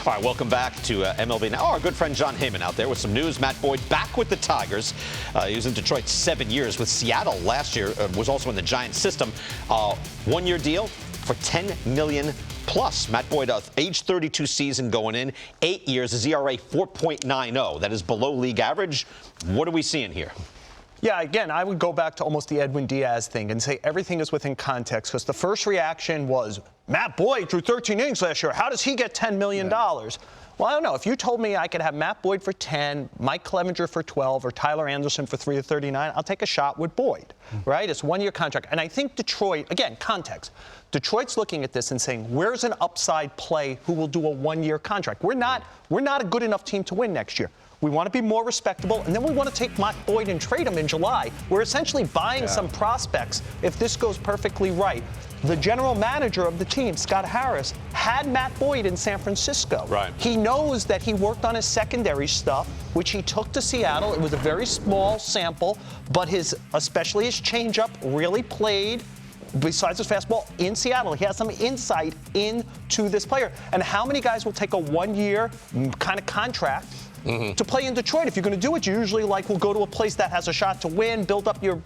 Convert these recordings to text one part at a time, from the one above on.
All right, welcome back to MLB Now. Our good friend John Heyman out there with some news. Matt Boyd back with the Tigers. He was in Detroit 7 years with Seattle last year. Was also in the Giants system. One-year deal for $10 million plus. Matt Boyd, age 32 season going in, 8 years, his ERA 4.90. That is below league average. What are we seeing here? Yeah, again, I would go back to almost the Edwin Diaz thing and say everything is within context, because the first reaction was, Matt Boyd threw 13 innings last year. How does he get $10 million? Yeah. Well, I don't know. If you told me I could have Matt Boyd for 10, Mike Clevenger for 12, or Tyler Anderson for 3 or 39, I'll take a shot with Boyd, right? It's a one-year contract. And I think Detroit, again, context. Detroit's looking at this and saying, where's an upside play who will do a one-year contract? We're not a good enough team to win next year. We want to be more respectable, and then we want to take Matt Boyd and trade him in July. We're essentially buying some prospects if this goes perfectly right. The general manager of the team, Scott Harris, had Matt Boyd in San Francisco. Right. He knows that he worked on his secondary stuff, which he took to Seattle. It was a very small sample, but especially his changeup really played. Besides his fastball in Seattle, he has some insight into this player. And how many guys will take a one-year kind of contract to play in Detroit? If you're going to do it, you usually will go to a place that has a shot to win, build up your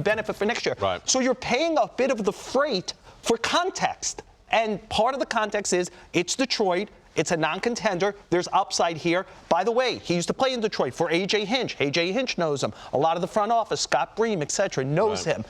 benefit for next year. Right. So you're paying a bit of the freight for context. And part of the context is it's Detroit. It's a non-contender. There's upside here. By the way, he used to play in Detroit for A.J. Hinch. A.J. Hinch knows him. A lot of the front office, Scott Bream, et cetera, knows him.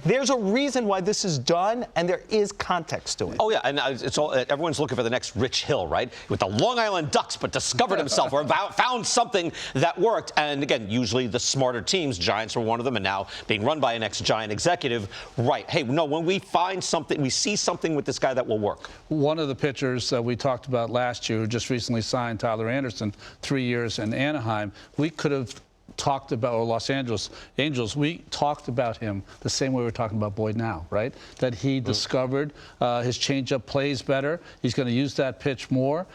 There's a reason why this is done, and there is context to it. Oh, yeah, and everyone's looking for the next Rich Hill, right? With the Long Island Ducks, but discovered himself or found something that worked. And, again, usually the smarter teams, Giants were one of them, and now being run by an ex-Giant executive. Right. Hey, no, when we find something, we see something with this guy that will work. One of the pitchers we talked about last year, who just recently signed, Tyler Anderson, 3 years in Anaheim, we could have talked about, or Los Angeles Angels, we talked about him the same way we're talking about Boyd now, right? That he discovered his changeup plays better. He's going to use that pitch more.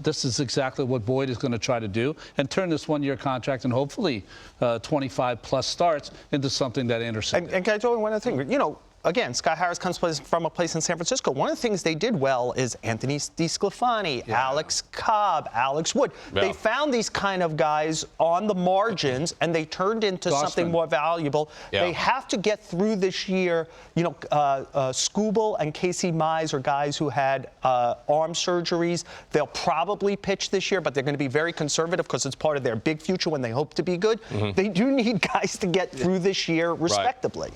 This is exactly what Boyd is going to try to do, and turn this one-year contract and hopefully 25-plus starts into something that Anderson And can I tell you one other thing? You know, again, Scott Harris comes from a place in San Francisco. One of the things they did well is Anthony DeSclafani, Alex Cobb, Alex Wood. Yeah. They found these kind of guys on the margins, and they turned into something more valuable. Yeah. They have to get through this year. You know, Skubal and Casey Mize are guys who had arm surgeries. They'll probably pitch this year, but they're going to be very conservative because it's part of their big future when they hope to be good. They do need guys to get through this year respectably.